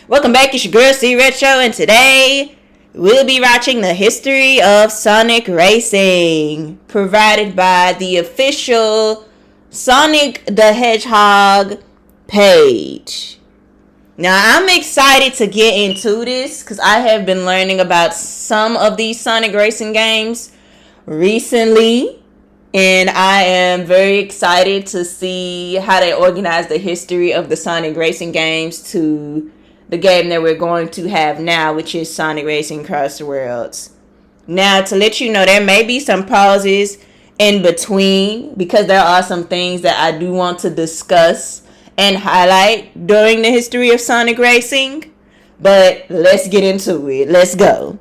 Welcome back, it's your girl C Retro, and today we'll be watching the history of Sonic Racing, provided by the official Sonic the Hedgehog page. Now, I'm excited to get into this because I have been learning about some of these Sonic Racing games recently. And I am very excited to see how they organize the history of the Sonic Racing games to the game that we're going to have now, which is Sonic Racing Cross Worlds. Now, to let you know, there may be some pauses in between because there are some things that I do want to discuss and highlight during the history of Sonic Racing. But let's get into it. Let's go.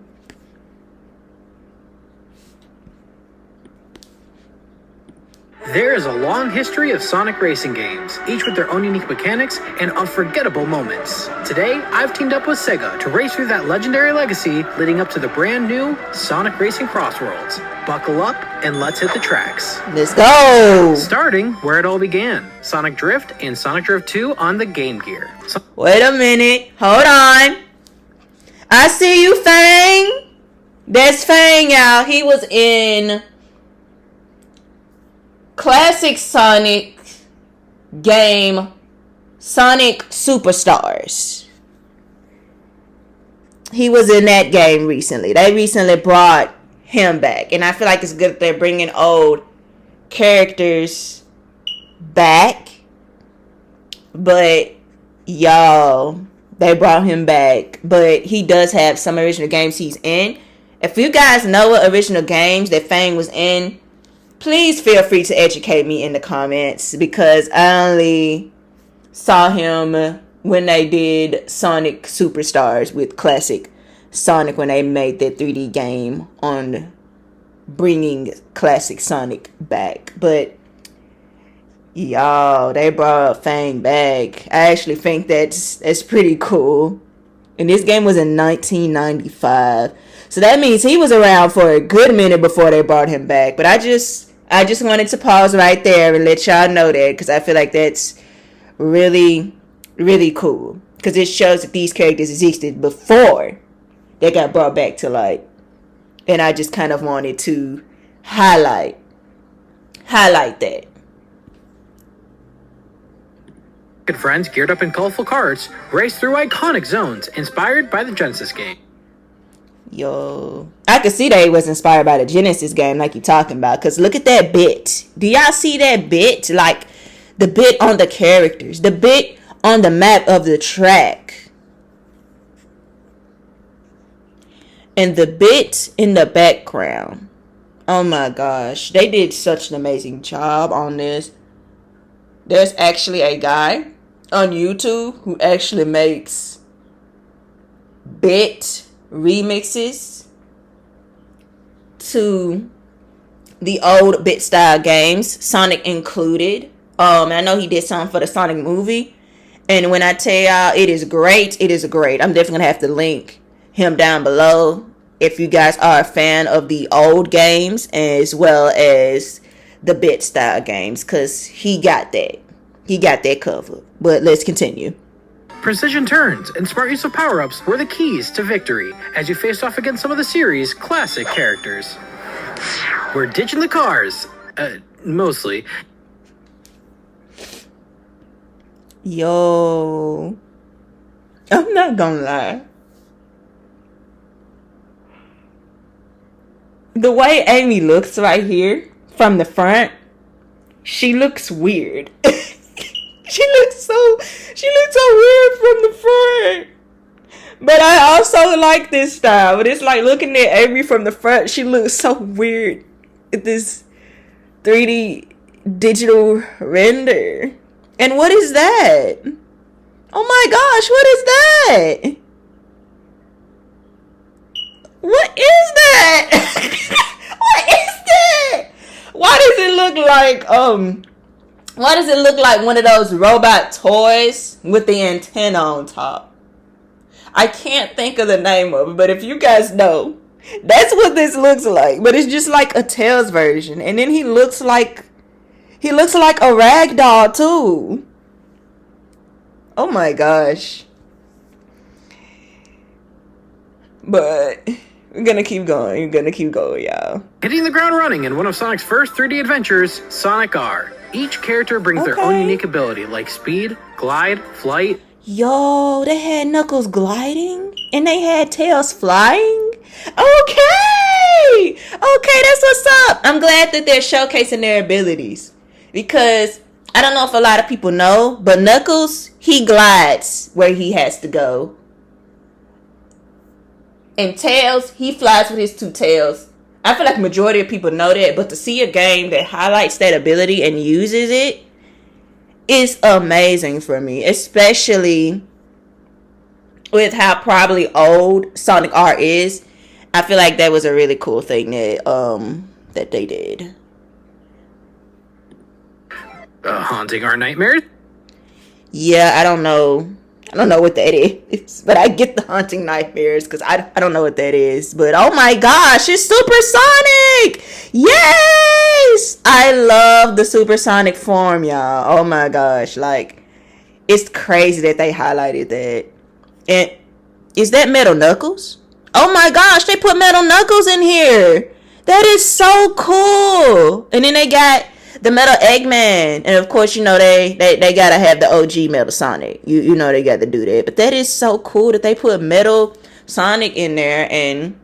There is a long history of Sonic racing games, each with their own unique mechanics and unforgettable moments. Today, I've teamed up with Sega to race through that legendary legacy leading up to the brand new Sonic Racing Cross Worlds. Buckle up and let's hit the tracks. Let's go! Starting where it all began, Sonic Drift and Sonic Drift 2 on the Game Gear. Wait a minute, hold on. I see you, Fang. That's Fang, y'all. He was in classic Sonic game Sonic Superstars. He was in that game recently. They recently brought him back, and I feel like it's good that they're bringing old characters back. But y'all, they brought him back, but he does have some original games he's in. If you guys know what original games that Fang was in, please feel free to educate me in the comments, because I only saw him when they did Sonic Superstars with classic Sonic, when they made that 3D game on bringing classic Sonic back. But y'all, they brought Fang back. I actually think that's pretty cool. And this game was in 1995. So that means he was around for a good minute before they brought him back. But I just wanted to pause right there and let y'all know that, because I feel like that's really, really cool. Because it shows that these characters existed before they got brought back to light. And I just kind of wanted to highlight that. Good friends geared up in colorful cars race through iconic zones inspired by the Genesis game. Yo, I could see that it was inspired by the Genesis game like you're talking about, because look at that bit. Do y'all see that bit? Like the bit on the characters, the bit on the map of the track, and the bit in the background. Oh my gosh, they did such an amazing job on this. There's actually a guy on YouTube who actually makes bit remixes to the old bit style games, Sonic included. I know he did something for the Sonic movie, and when I tell y'all, it is great. It is great. I'm definitely gonna have to link him down below if you guys are a fan of the old games as well as the bit style games, because he got that covered. But let's continue. Precision turns and smart use of power-ups were the keys to victory as you faced off against some of the series' classic characters. We're ditching the cars, mostly. Yo, I'm not gonna lie. The way Amy looks right here from the front, she looks weird. She looks so weird from the front. But I also like this style. But it's like looking at Amy from the front, she looks so weird at this 3D digital render. And what is that? Oh my gosh, what is that? What is that? What is that? Why does it look like one of those robot toys with the antenna on top? I can't think of the name of it, but if you guys know, that's what this looks like. But it's just like a Tails version. And then he looks like a rag doll too. Oh my gosh. But we're gonna keep going. We're gonna keep going, y'all. Hitting the ground running in one of Sonic's first 3D adventures, Sonic R. Each character brings their own unique ability, like speed, glide, flight. Yo, they had Knuckles gliding and they had Tails flying. Okay, that's what's up. I'm glad that they're showcasing their abilities, because I don't know if a lot of people know, but Knuckles, he glides where he has to go. And Tails, he flies with his two tails. I feel like majority of people know that, but to see a game that highlights that ability and uses it is amazing for me, especially with how probably old Sonic R is. I feel like that was a really cool thing that they did. Haunting our nightmares? Yeah, I don't know what that is, but I get the haunting nightmares because I don't know what that is. But oh my gosh, it's supersonic! Yes! I love the supersonic form, y'all. Oh my gosh, like, it's crazy that they highlighted that. And is that Metal Knuckles? Oh my gosh, they put Metal Knuckles in here. That is so cool. And then they got the Metal Eggman, and of course, you know, they gotta have the OG Metal Sonic. You know they got to do that. But that is so cool that they put Metal Sonic in there. And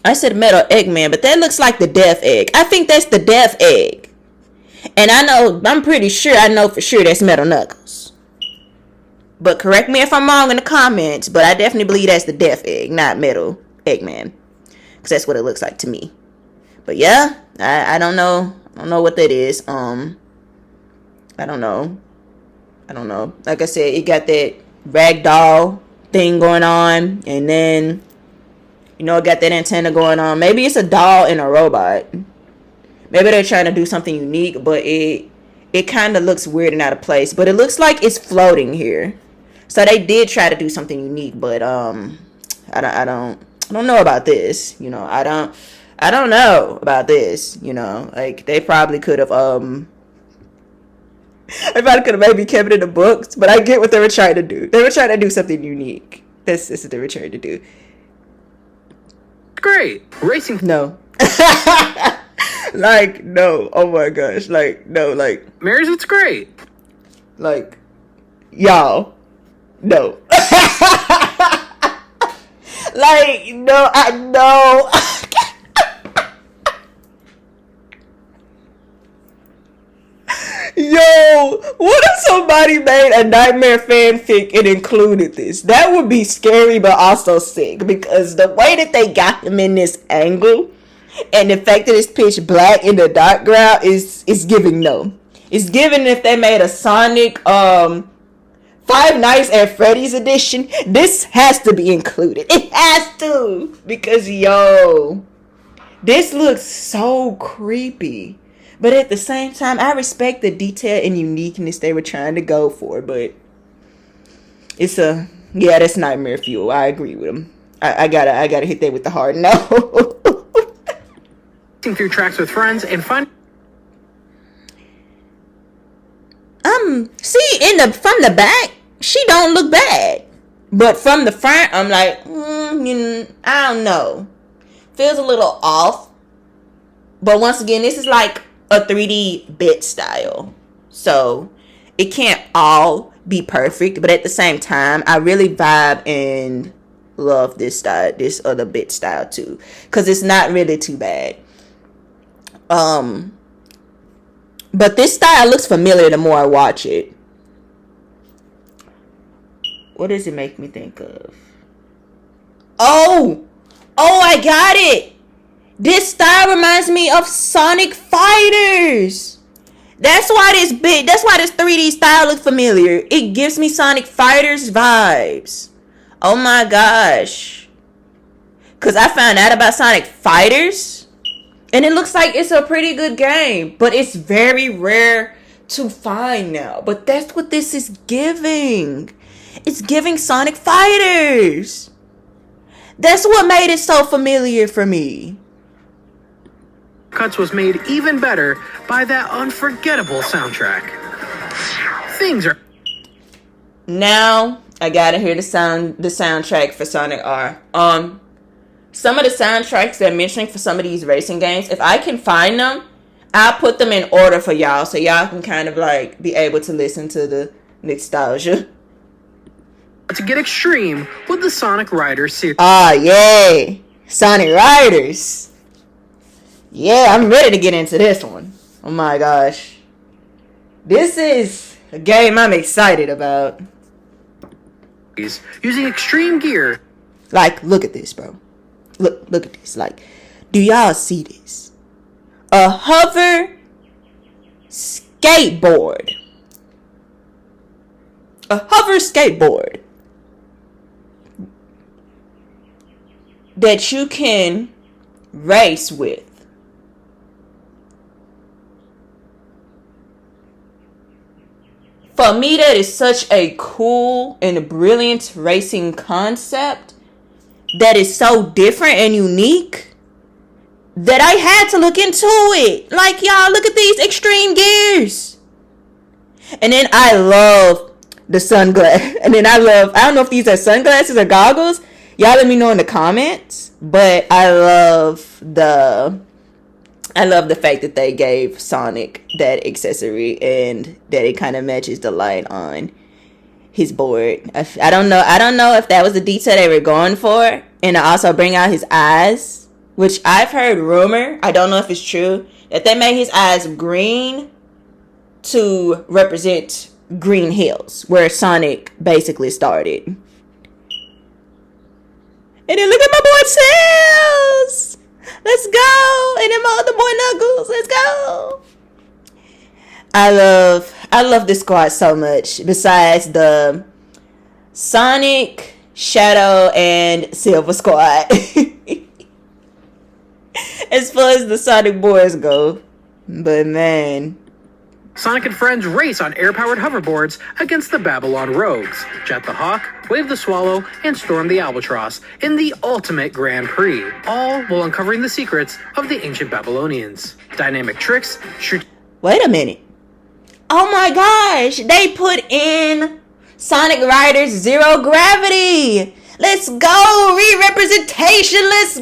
I said Metal Eggman, but that looks like the Death Egg. I think that's the Death Egg. And I'm pretty sure, I know for sure that's Metal Knuckles. But correct me if I'm wrong in the comments, but I definitely believe that's the Death Egg, not Metal Eggman, because that's what it looks like to me. But yeah, I don't know. I don't know what that is. I don't know. Like I said, it got that ragdoll thing going on, and then, you know, it got that antenna going on. Maybe it's a doll and a robot. Maybe they're trying to do something unique, but it kind of looks weird and out of place. But it looks like it's floating here. So they did try to do something unique, but I don't know about this. You know, I don't know about this. You know, like they probably could have maybe kept it in the books, but I get what they were trying to do. They were trying to do something unique. This is what they were trying to do. Great racing. No. Like, no. Oh my gosh. Like, no. Like, Mary's, it's great. Like, y'all. No. Like, no. I know. Yo, what if somebody made a Nightmare fanfic and included this? That would be scary, but also sick, because the way that they got him in this angle, and the fact that it's pitch black in the background is giving no. It's giving if they made a Sonic Five Nights at Freddy's edition. This has to be included. It has to, because yo, this looks so creepy. But at the same time, I respect the detail and uniqueness they were trying to go for. But that's nightmare fuel. I agree with them. I gotta hit that with the hard no. Through tracks with friends and find. See, from the back, she don't look bad, but from the front, I'm like, I don't know. Feels a little off. But once again, this is like a 3D bit style, so it can't all be perfect, but at the same time, I really vibe and love this style, this other bit style too, because it's not really too bad. But this style looks familiar the more I watch it. What does it make me think of? Oh, I got it. This style reminds me of Sonic Fighters. That's why this 3D style looks familiar. It gives me Sonic Fighters vibes. Oh my gosh. Because I found out about Sonic Fighters, and it looks like it's a pretty good game, but it's very rare to find now. But that's what this is giving. It's giving Sonic Fighters. That's what made it so familiar for me. Cuts was made even better by that unforgettable soundtrack. Things are... Now, I gotta hear the soundtrack for Sonic R. Some of the soundtracks they're mentioning for some of these racing games, if I can find them, I'll put them in order for y'all so y'all can kind of like be able to listen to the nostalgia. To get extreme with the Sonic Riders series. Ah, yay! Sonic Riders! Yeah, I'm ready to get into this one. Oh my gosh. This is a game I'm excited about. Using extreme gear. Like, look at this, bro. Look at this. Like, do y'all see this? A hover skateboard. A hover skateboard that you can race with. For me, that is such a cool and brilliant racing concept that is so different and unique that I had to look into it. Like, y'all, look at these extreme gears. And then I love the sunglasses. And then I don't know if these are sunglasses or goggles. Y'all let me know in the comments. But I love the fact that they gave Sonic that accessory and that it kind of matches the light on his board. I don't know if that was the detail they were going for. And to also bring out his eyes, which I've heard rumor, I don't know if it's true, that they made his eyes green to represent Green Hills, where Sonic basically started. And then look at my boy Tails! Let's go! And then my other boy Knuckles, let's go! I love this squad so much. Besides the Sonic, Shadow, and Silver squad. As far as the Sonic boys go. But man, Sonic and friends race on air-powered hoverboards against the Babylon Rogues, Jet the Hawk, Wave the Swallow, and Storm the Albatross in the ultimate Grand Prix, all while uncovering the secrets of the ancient Babylonians. Dynamic tricks, wait a minute. Oh my gosh, they put in Sonic Riders Zero Gravity. Let's go, re-representation, let's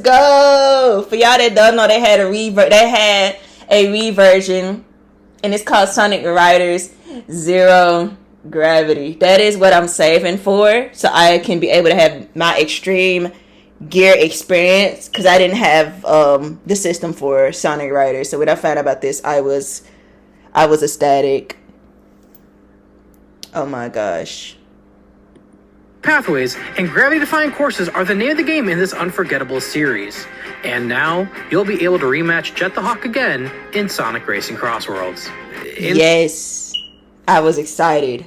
go. For y'all that don't know, they had a reversion, and it's called Sonic Riders Zero Gravity. That is what I'm saving for, so I can be able to have my extreme gear experience, because I didn't have the system for Sonic Riders. So when I found out about this, I was ecstatic. Oh my gosh. Pathways and gravity-defying courses are the name of the game in this unforgettable series. And now, you'll be able to rematch Jet the Hawk again in Sonic Racing Crossworlds. Yes, I was excited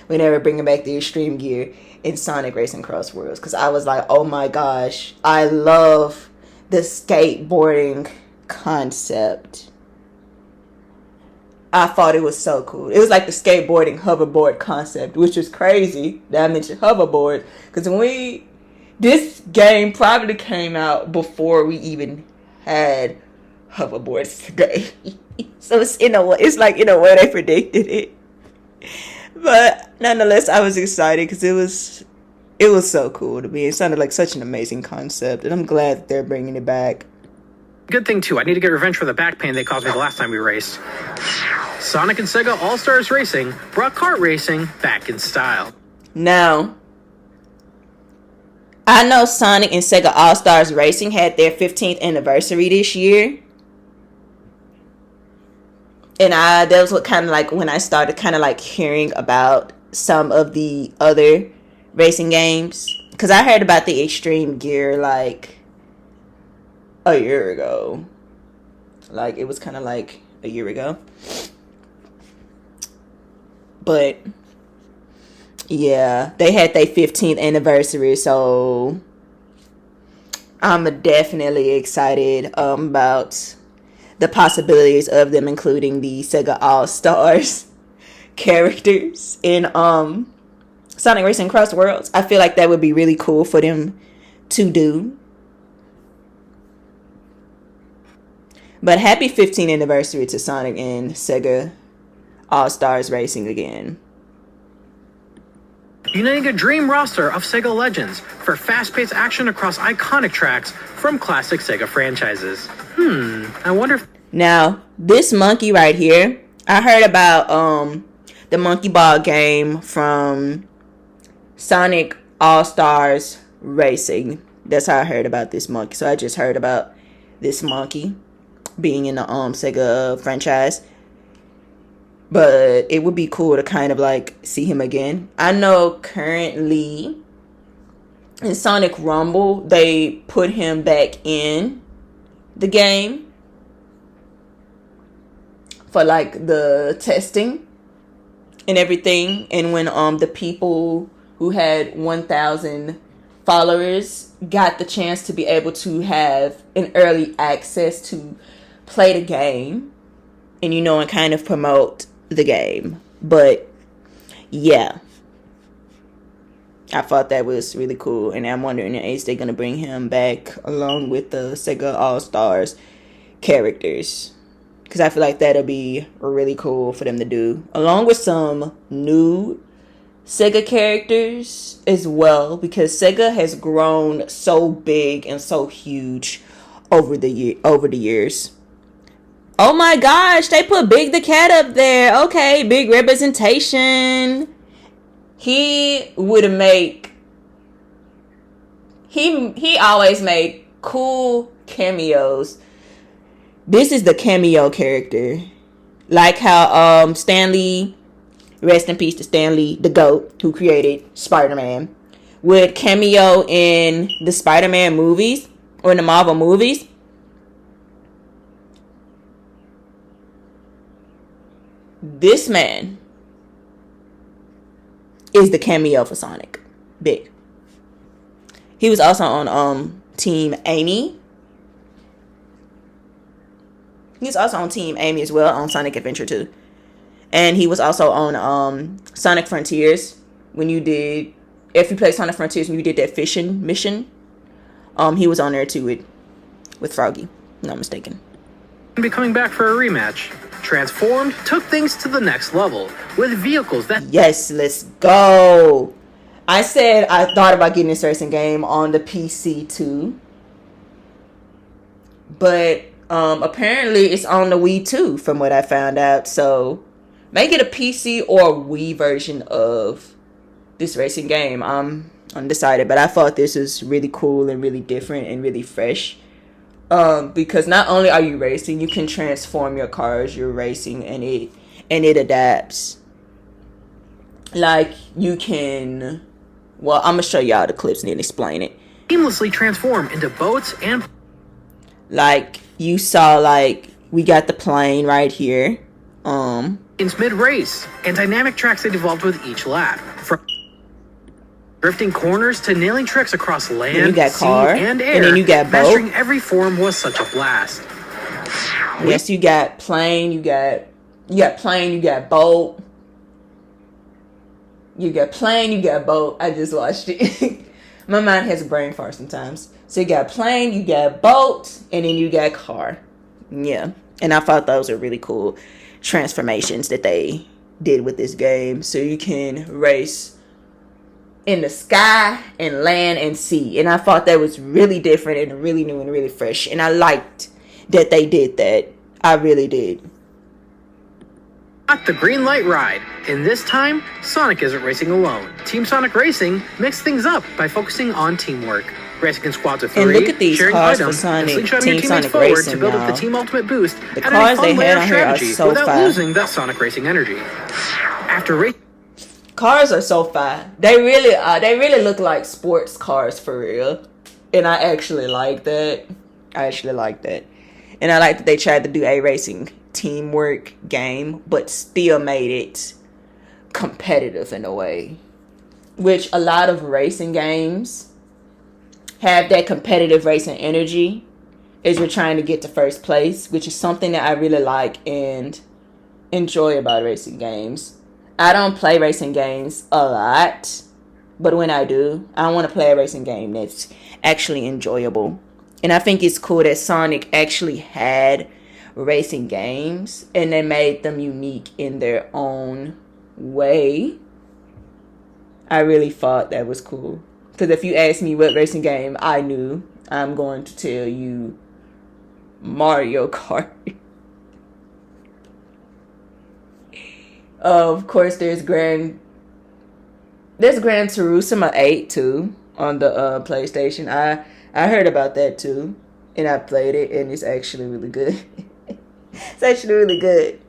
when they were bringing back the extreme gear in Sonic Racing Crossworlds, because I was like, oh my gosh, I love the skateboarding concept. I thought it was so cool. It was like the skateboarding hoverboard concept, which is crazy that I mentioned hoverboard, because this game probably came out before we even had hoverboards today. So it's like in a way they predicted it. But nonetheless, I was excited because it was so cool to me. It sounded like such an amazing concept, and I'm glad that they're bringing it back. Good thing too, I need to get revenge for the back pain they caused me the last time we raced. Sonic and Sega All-Stars Racing brought kart racing back in style. Now, I know Sonic and Sega All-Stars Racing had their 15th anniversary this year. And that was what kind of like when I started kind of like hearing about some of the other racing games. Because I heard about the Extreme Gear like a year ago. Like it was kind of like a year ago. But yeah, they had their 15th anniversary, so I'm definitely excited about the possibilities of them including the Sega All-Stars characters in Sonic Racing Cross Worlds. I feel like that would be really cool for them to do. But happy 15th anniversary to Sonic and Sega All-Stars Racing again. uniting a dream roster of Sega legends for fast-paced action across iconic tracks from classic Sega franchises. I wonder if... Now, this monkey right here, I heard about the monkey ball game from Sonic All-Stars Racing. That's how I heard about this monkey. So I just heard about this monkey being in the Sega franchise. But it would be cool to kind of like see him again. I know currently in Sonic Rumble, they put him back in the game for like the testing and everything. And when the people who had 1,000 followers got the chance to be able to have an early access to play the game and and kind of promote the game. But yeah, I thought that was really cool, and I'm wondering is they gonna bring him back along with the Sega All-Stars characters, because I feel like that'll be really cool for them to do, along with some new Sega characters as well, because Sega has grown so big and so huge over the years. Oh my gosh, they put Big the Cat up there. Okay, big representation. He always made cool cameos. This is the cameo character. Like how Stan Lee, rest in peace to Stan Lee, the GOAT, who created Spider-Man, would cameo in the Spider-Man movies or in the Marvel movies. This man is the cameo for Sonic. Big. He was also on Team Amy. He's also on Team Amy as well on Sonic Adventure 2. And he was also on Sonic Frontiers if you played Sonic Frontiers when you did that fishing mission. He was on there too with Froggy. Not mistaken. Be coming back for a rematch. Transformed took things to the next level with vehicles that... Yes, let's go. I said I thought about getting this racing game on the PC too. But apparently it's on the Wii too, from what I found out. So make it a PC or Wii version of this racing game. I'm undecided, but I thought this was really cool and really different and really fresh. Because not only are you racing, you can transform your cars. You're racing, and it adapts. Like you can. Well, I'm gonna show y'all the clips and then explain it. Seamlessly transform into boats and. Like you saw, like we got the plane right here. In mid-race, and dynamic tracks that evolved with each lap. From drifting corners to nailing tricks across land, then you got sea, car, and air. And then you got boat. Mastering every form was such a blast. Yes, you got plane, you got plane, you got boat. You got plane, you got boat. I just watched it. My mind has a brain fart sometimes. So you got plane, you got boat, and then you got car. Yeah. And I thought those were really cool transformations that they did with this game. So you can race in the sky and land and sea. And I thought that was really different and really new and really fresh. And I liked that they did that. I really did. Got the green light ride. And this time, Sonic isn't racing alone. Team Sonic Racing mixed things up by focusing on teamwork. Racing in squads of 3, and look at these sharing cars items, for Sonic, and slingshotting Team your teammates Sonic forward Racing, to build up y'all. the team ultimate boost. The adding cars a they fun layer had of on here are strategy so without fire. losing that Sonic Racing energy. After racing. Cars are so fire. They really look like sports cars for real. And I actually like that. And I like that they tried to do a racing teamwork game, but still made it competitive in a way. Which a lot of racing games have that competitive racing energy as you're trying to get to first place, which is something that I really like and enjoy about racing games. I don't play racing games a lot, but when I do, I want to play a racing game that's actually enjoyable. And I think it's cool that Sonic actually had racing games and they made them unique in their own way. I really thought that was cool. Because if you ask me what racing game I knew, I'm going to tell you Mario Kart. Of course, there's Gran Turismo 8 too on the PlayStation. I heard about that too, and I played it, and it's actually really good. It's actually really good.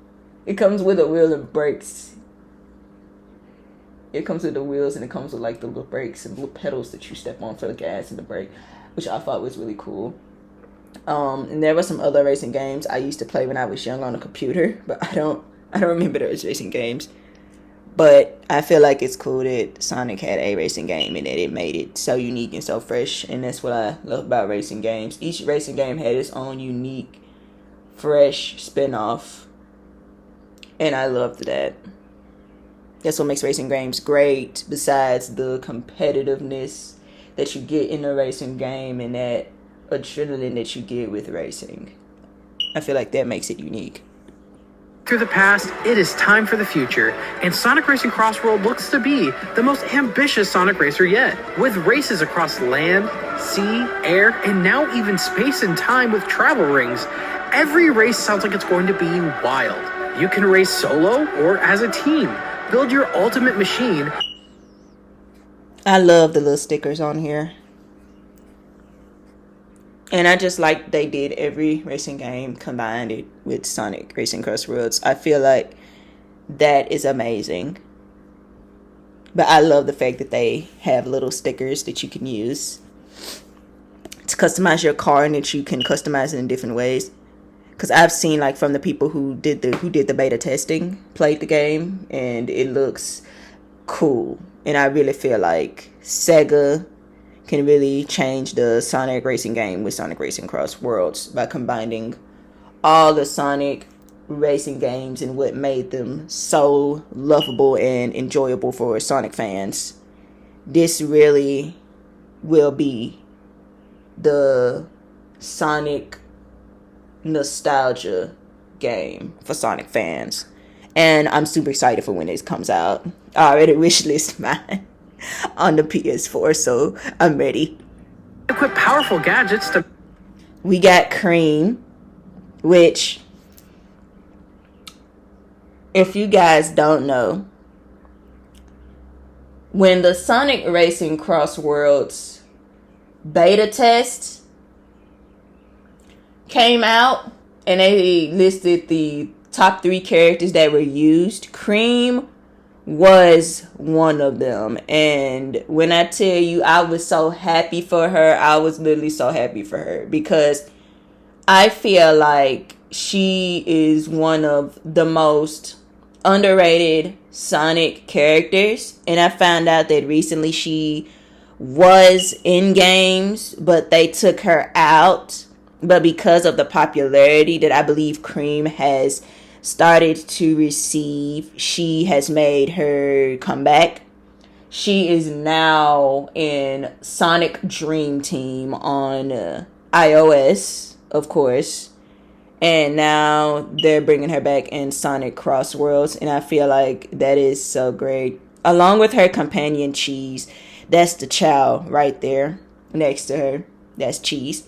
It comes with a wheel and brakes. It comes with the wheels, and it comes with like the little brakes and little pedals that you step on for the gas and the brake, which I thought was really cool. And there were some other racing games I used to play when I was young on a computer, but I don't remember those racing games. But I feel like it's cool that Sonic had a racing game and that it made it so unique and so fresh. And that's what I love about racing games. Each racing game had its own unique, fresh spin-off. And I loved that. That's what makes racing games great, besides the competitiveness that you get in a racing game and that adrenaline that you get with racing. I feel like that makes it unique. Through the past, it is time for the future, and Sonic Racing Crossworld looks to be the most ambitious Sonic racer yet. With races across land, sea, air, and now even space and time with travel rings, every race sounds like it's going to be wild. You can race solo or as a team. Build your ultimate machine. I love the little stickers on here. And I just like they did every racing game, combined it with Sonic Racing Crossworlds. I feel like that is amazing. But I love the fact that they have little stickers that you can use to customize your car, and that you can customize it in different ways. Because I've seen, like, from the people who did the beta testing, played the game, and it looks cool. And I really feel like Sega can really change the Sonic racing game with Sonic Racing Crossworlds by combining all the Sonic racing games and what made them so lovable and enjoyable for Sonic fans. This really will be the Sonic nostalgia game for Sonic fans. And I'm super excited for when this comes out. I already wishlist mine on the PS4, so I'm ready. Equip powerful gadgets to... We got Cream, which, if you guys don't know, when the Sonic Racing Crossworlds beta test came out and they listed the top 3 characters that were used, Cream was one of them. And when I tell you I was so happy for her, I was literally so happy for her, because I feel like she is one of the most underrated Sonic characters. And I found out that recently she was in games, but they took her out. But because of the popularity that I believe Cream has started to receive, she has made her comeback. She is now in Sonic Dream Team on iOS, of course. And now they're bringing her back in Sonic Crossworlds. And I feel like that is so great. Along with her companion, Cheese. That's the child right there next to her. That's Cheese.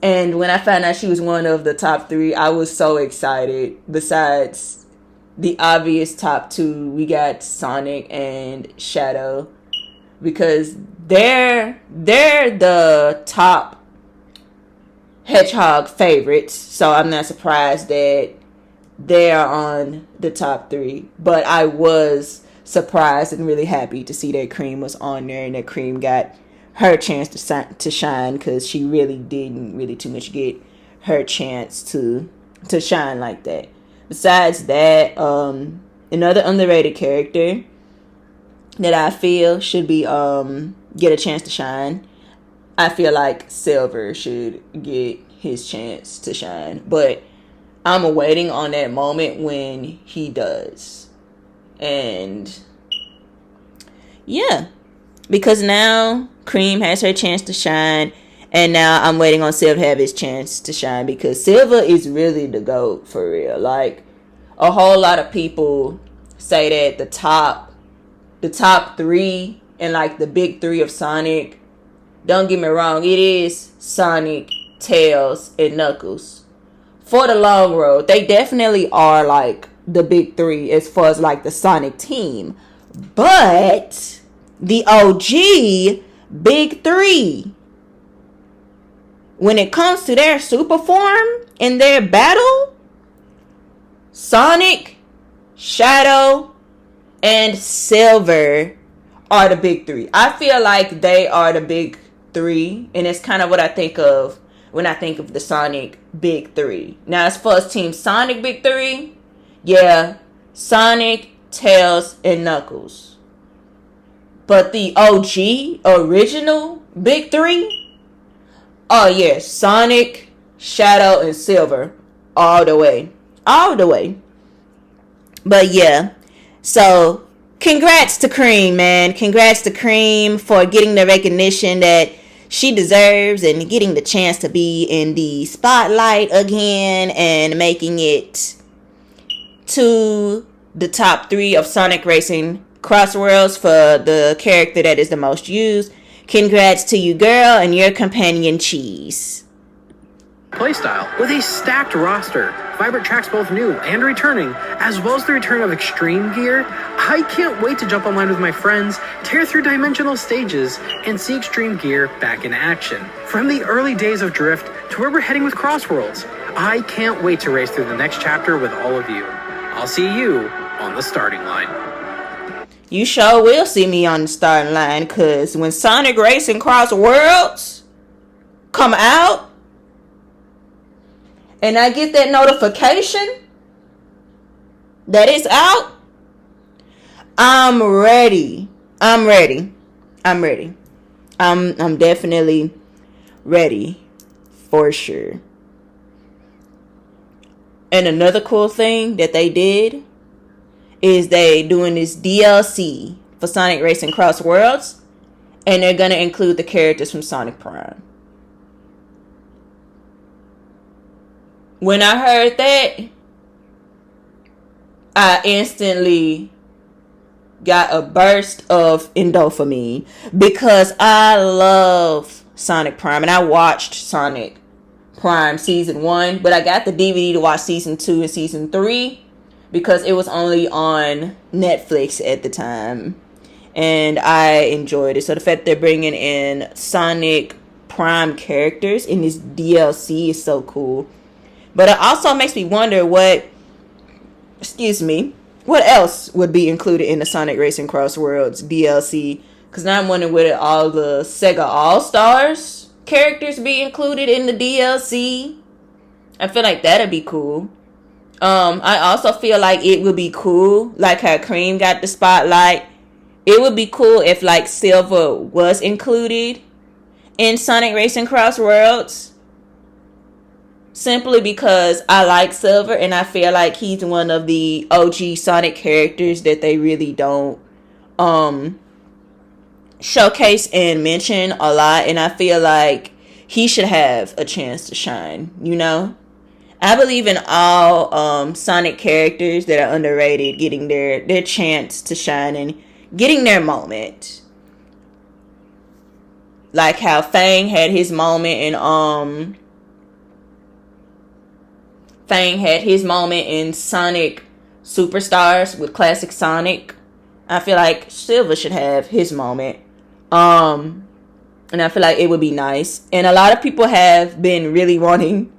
And when I found out she was one of the top 3, I was so excited. Besides the obvious top 2, we got Sonic and Shadow, because they're the top Hedgehog favorites. So I'm not surprised that they're on the top 3. But I was surprised and really happy to see that Cream was on there, and that Cream got her chance to shine, because she really didn't really too much get her chance to shine like that. Besides that, another underrated character that I feel should be get a chance to shine. I feel like Silver should get his chance to shine, but I'm awaiting on that moment when he does. And yeah, because now Cream has her chance to shine, and now I'm waiting on Silver to have his chance to shine, because Silver is really the GOAT for real. Like, a whole lot of people say that the top the top three and like the big three of Sonic, don't get me wrong, it is Sonic, Tails, and Knuckles. For the long road, they definitely are like the big three as far as like the Sonic team. But the OG big three, when it comes to their super form in their battle, Sonic, Shadow, and Silver are the big three. I feel like they are the big three, and it's kind of what I think of when I think of the Sonic big three. Now, as far as Team Sonic big three, yeah, Sonic, Tails, and Knuckles. But the OG, original big three, oh yeah, Sonic, Shadow, and Silver, all the way. All the way. But yeah, so congrats to Cream, man. Congrats to Cream for getting the recognition that she deserves and getting the chance to be in the spotlight again and making it to the top three of Sonic Racing Cross Worlds for the character that is the most used. Congrats to you, girl, and your companion Cheese. Playstyle with a stacked roster, vibrant tracks both new and returning, as well as the return of Extreme Gear. I can't wait to jump online with my friends, tear through dimensional stages, and see Extreme Gear back in action. From the early days of Drift to where we're heading with Crossworlds, I can't wait to race through the next chapter with all of you. I'll see you on the starting line. You sure will see me on the starting line, because when Sonic Racing Cross Worlds come out, and I get that notification that it's out, I'm ready. I'm definitely ready for sure. And another cool thing that they did is they doing this DLC for Sonic Racing Cross Worlds, and they're gonna include the characters from Sonic Prime. When I heard that, I instantly got a burst of endorphin because I love Sonic Prime, and I watched Sonic Prime Season 1, but I got the DVD to watch Season 2 and Season 3 because it was only on Netflix at the time, and I enjoyed it. So the fact they're bringing in Sonic Prime characters in this DLC is so cool. But it also makes me wonder what else would be included in the Sonic Racing Cross Worlds DLC. Because now I'm wondering, would all the Sega All-Stars characters be included in the DLC? I feel like that'd be cool. I also feel like it would be cool, like how Cream got the spotlight. It would be cool if like Silver was included in Sonic Racing Cross Worlds. Simply because I like Silver, and I feel like he's one of the OG Sonic characters that they really don't showcase and mention a lot. And I feel like he should have a chance to shine, you know? I believe in all Sonic characters that are underrated getting their chance to shine and getting their moment. Like how Fang had his moment in Sonic Superstars with Classic Sonic. I feel like Silver should have his moment. And I feel like it would be nice. And a lot of people have been really wanting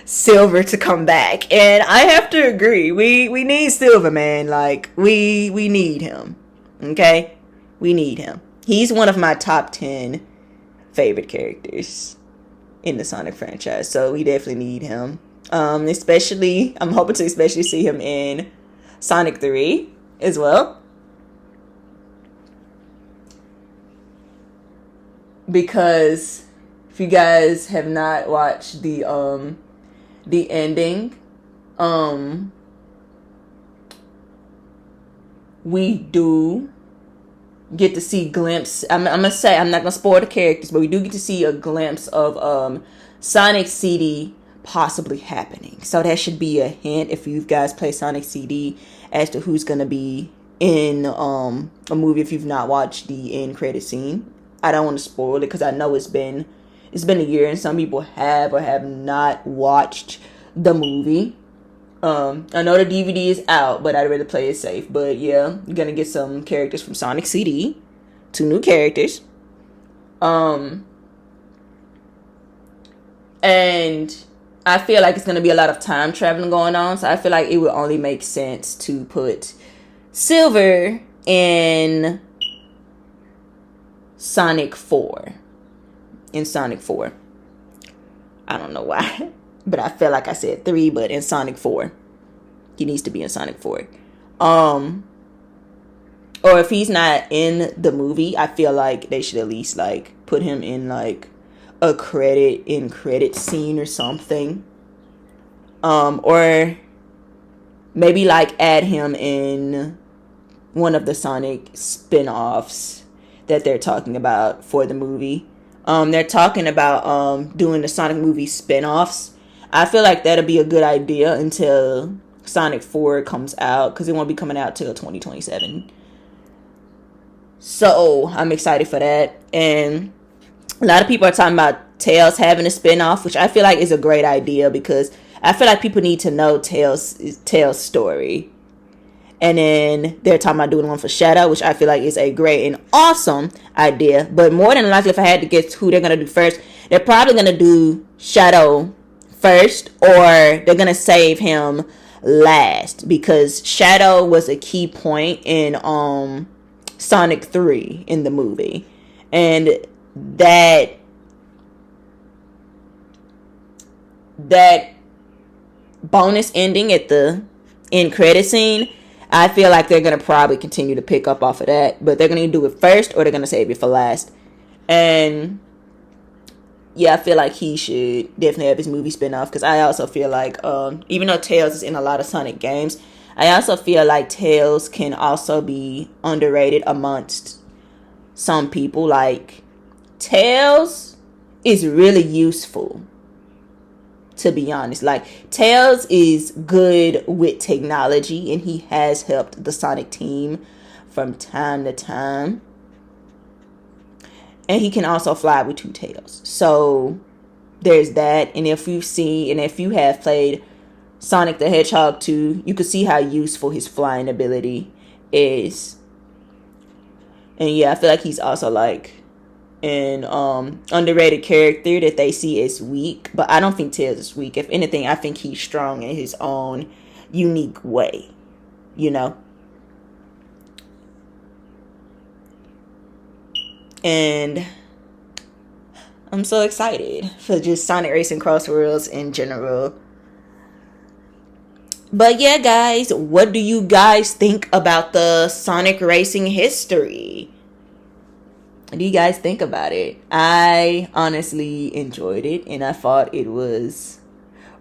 Silver to come back. And I have to agree. We need Silver, man. Like, we need him. Okay? We need him. He's one of my top 10 favorite characters in the Sonic franchise. So we definitely need him. Especially, I'm hoping to especially see him in Sonic 3 as well. Because if you guys have not watched the ending, we do get to see glimpse. I'm gonna say, I'm not gonna spoil the characters, but we do get to see a glimpse of Sonic CD possibly happening. So that should be a hint if you guys play Sonic CD as to who's gonna be in a movie if you've not watched the end credit scene. I don't want to spoil it because I know it's been a year and some people have or have not watched the movie. I know the DVD is out, but I'd rather play it safe. But yeah, you're gonna get some characters from Sonic CD, 2 new characters. And I feel like it's gonna be a lot of time traveling going on, so I feel like it would only make sense to put Silver in Sonic 4. In Sonic 4. I don't know why, but I feel like I said 3, but in Sonic 4. He needs to be in Sonic 4. Or if he's not in the movie, I feel like they should at least like put him in like a credit scene or something. Or maybe like add him in one of the Sonic spin-offs that they're talking about for the movie. They're talking about doing the Sonic movie spin-offs. I feel like that'll be a good idea until Sonic 4 comes out, because it won't be coming out till 2027. So I'm excited for that. And a lot of people are talking about Tails having a spin-off, which I feel like is a great idea, because I feel like people need to know Tails' story. And then they're talking about doing one for Shadow, which I feel like is a great and awesome idea. But more than likely, if I had to guess who they're going to do first, they're probably going to do Shadow first, or they're going to save him last, because Shadow was a key point in Sonic 3 in the movie. And that bonus ending at the end credit scene, I feel like they're going to probably continue to pick up off of that. But they're going to do it first, or they're going to save it for last. And yeah, I feel like he should definitely have his movie spin-off. Because I also feel like, even though Tails is in a lot of Sonic games, I also feel like Tails can also be underrated amongst some people. Like, Tails is really useful, to be honest. Like, Tails is good with technology, and he has helped the Sonic team from time to time. And he can also fly with 2 tails. So there's that. And if you have played Sonic the Hedgehog 2, you can see how useful his flying ability is. And yeah, I feel like he's also like an underrated character that they see as weak. But I don't think Tails is weak. If anything, I think he's strong in his own unique way, you know. And I'm so excited for just Sonic Racing Cross Worlds in general. But yeah, guys, what do you guys think about the Sonic Racing history? What do you guys think about it? I honestly enjoyed it, and I thought it was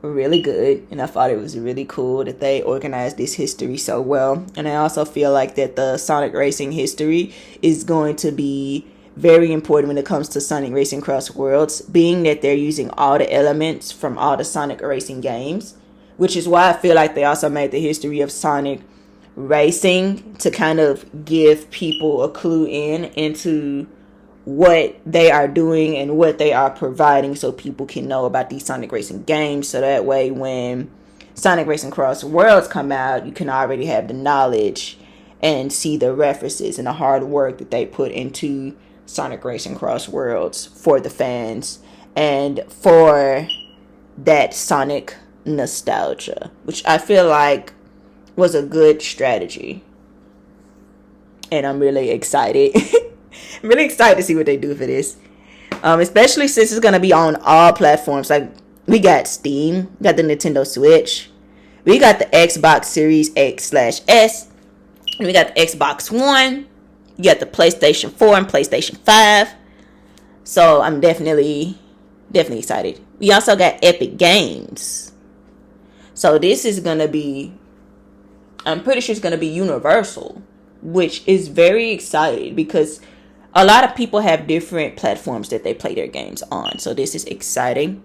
really good, and I thought it was really cool that they organized this history so well. And I also feel like that the Sonic Racing history is going to be very important when it comes to Sonic Racing Cross Worlds, being that they're using all the elements from all the Sonic Racing games, which is why I feel like they also made the history of Sonic Racing to kind of give people a clue into what they are doing and what they are providing, so people can know about these Sonic Racing games, so that way when Sonic Racing Cross Worlds come out, you can already have the knowledge and see the references and the hard work that they put into Sonic Racing Cross Worlds for the fans and for that Sonic nostalgia, which I feel like was a good strategy. And I'm really excited. I'm really excited to see what they do for this. Especially since it's going to be on all platforms. Like, we got Steam, we got the Nintendo Switch, we got the Xbox Series X/S, and we got the Xbox One. You got the PlayStation 4 and PlayStation 5. So I'm definitely excited. We also got Epic Games. So this is going to be, I'm pretty sure it's going to be universal, which is very exciting because a lot of people have different platforms that they play their games on. So this is exciting.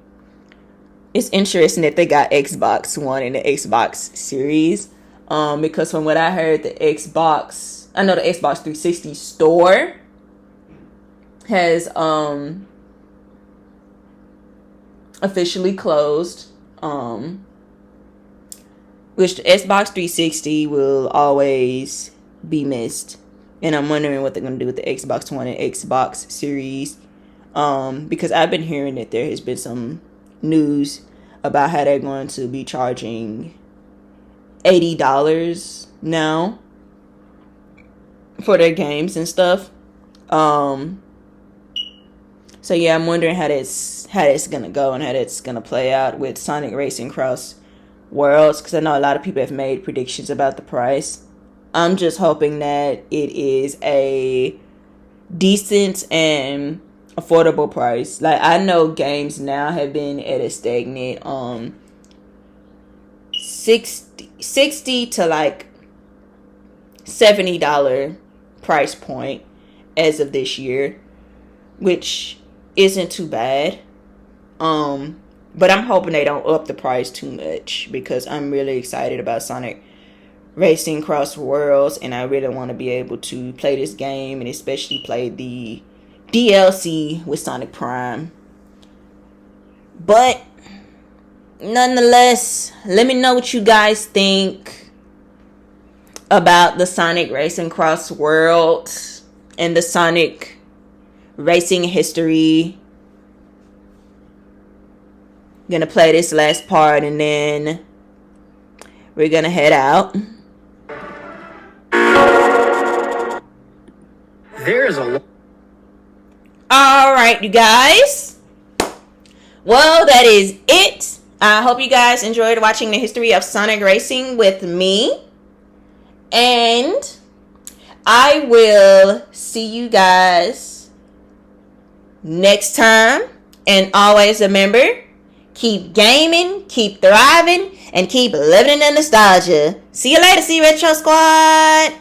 It's interesting that they got Xbox One and the Xbox Series. Because from what I heard, I know the Xbox 360 store has officially closed. Which the Xbox 360 will always be missed. And I'm wondering what they're going to do with the Xbox One and Xbox Series. Because I've been hearing that there has been some news about how they're going to be charging $80 now for their games and stuff. So yeah, I'm wondering how that's gonna go and how that's gonna play out with Sonic Racing Cross Worlds, because I know a lot of people have made predictions about the price. I'm just hoping that it is a decent and affordable price. Like, I know games now have been at a stagnant 60 to like $70 price point as of this year, which isn't too bad. But I'm hoping they don't up the price too much, because I'm really excited about Sonic Racing Cross Worlds, and I really want to be able to play this game, and especially play the DLC with Sonic Prime. But nonetheless, let me know what you guys think about the Sonic Racing Cross Worlds and the Sonic Racing history. Gonna play this last part and then we're gonna head out. There's a Alright, you guys. Well, that is it. I hope you guys enjoyed watching the history of Sonic Racing with me. And I will see you guys next time. And always remember, keep gaming, keep thriving, and keep living in the nostalgia. See you later, C Retro Squad.